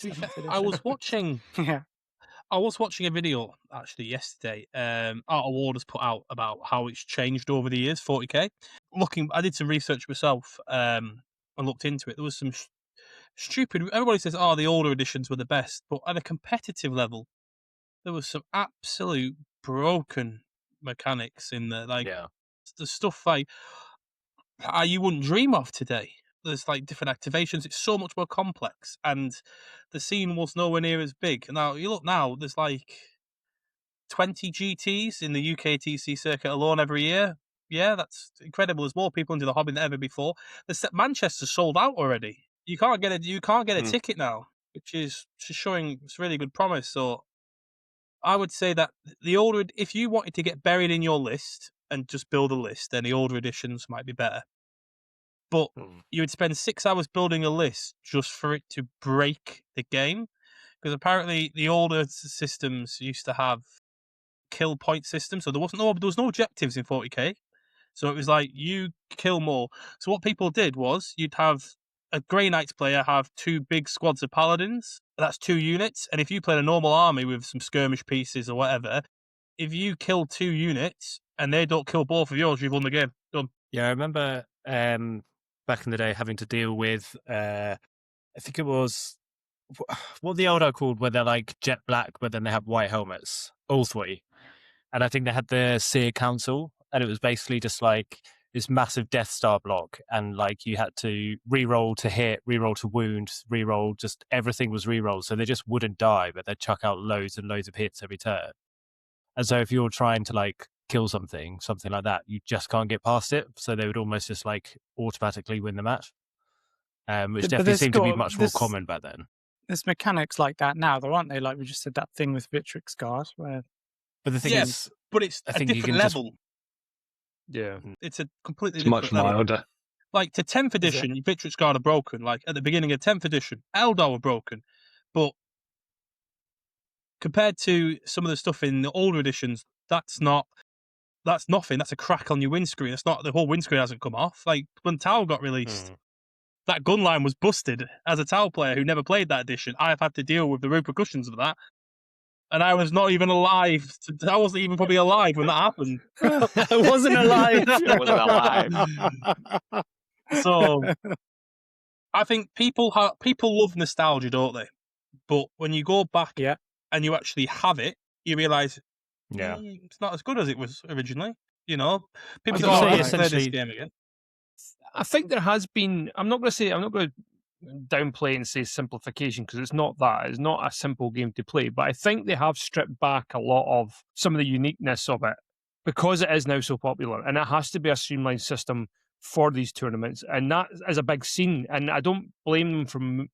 Seventh I edition. was watching Yeah. I was watching a video actually yesterday. Art of War has put out about how it's changed over the years. 40k. I did some research myself. And looked into it. There was some stupid. Everybody says, "Oh, the older editions were the best," but at a competitive level, there was some absolute broken mechanics in there. Like Yeah. the stuff you wouldn't dream of today. There's like different activations. It's so much more complex, and the scene was nowhere near as big. Now you look now. There's like 20 GTs in the UKTC circuit alone every year. Yeah, that's incredible. There's more people into the hobby than ever before. Manchester's sold out already. You can't get a ticket now, which is showing it's really good promise. So I would say that if you wanted to get buried in your list and just build a list, then the older editions might be better. But you would spend 6 hours building a list just for it to break the game, because apparently the older systems used to have kill point system, so there was no objectives in 40k. So it was like you kill more. So what people did was you'd have a Grey Knights player have 2 big squads of paladins. That's 2 units, and if you played a normal army with some skirmish pieces or whatever, if you kill 2 units and they don't kill both of yours, you've won the game. Done. Yeah, I remember back in the day having to deal with, I think it was, what the old are called, where they're like jet black, but then they have white helmets, all 3. And I think they had the Seer Council, and it was basically just like this massive Death Star block, and like you had to re-roll to hit, re-roll to wound, re-roll, just everything was re-rolled, so they just wouldn't die, but they'd chuck out loads and loads of hits every turn. And so if you're trying to like kill something like that, you just can't get past it, so they would almost just like automatically win the match, which definitely seemed to be much more common back then. There's mechanics like that now, though, aren't they? Like we just said, that thing with Victrix Guard, where... But the thing is... But it's a different level. Yeah. It's a completely different much level. milder. Like to 10th edition, Victrix Guard are broken. Like at the beginning of 10th edition, Eldar were broken. But compared to some of the stuff in the older editions, that's nothing. That's a crack on your windscreen. It's not, the whole windscreen hasn't come off. Like when Tau got released, that gun line was busted. As a Tau player who never played that edition, I've had to deal with the repercussions of that. And I was not even alive. I wasn't even probably alive when that happened. I wasn't alive. I wasn't alive. So I think people love nostalgia, don't they? But when you go back and you actually have it, you realise it's not as good as it was originally. You know, people go, "I play this game again." I think there has been. I'm not going to downplay and say simplification, because it's not that. It's not a simple game to play. But I think they have stripped back a lot of some of the uniqueness of it, because it is now so popular, and it has to be a streamlined system for these tournaments, and that is a big scene. And I don't blame them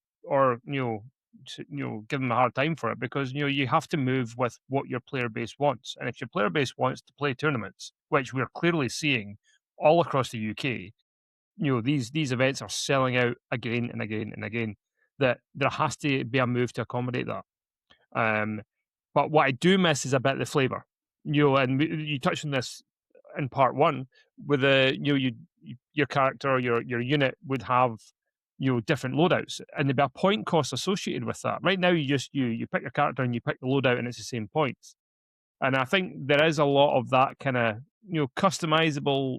give them a hard time for it, because you have to move with what your player base wants. And if your player base wants to play tournaments, which we're clearly seeing all across the UK, these events are selling out again and again and again, that there has to be a move to accommodate that. But what I do miss is a bit of the flavour. And you touched on this in part 1, with your character or your unit would have different loadouts, and there'd be a point cost associated with that. Right now, you pick your character and you pick the loadout, and it's the same points. And I think there is a lot of that kind of customizable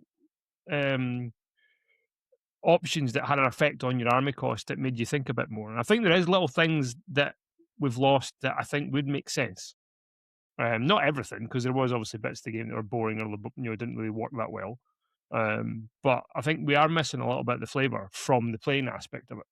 options that had an effect on your army cost that made you think a bit more. And I think there is little things that we've lost that I think would make sense. Not everything, because there was obviously bits of the game that were boring or didn't really work that well. But I think we are missing a little bit of the flavour from the playing aspect of it.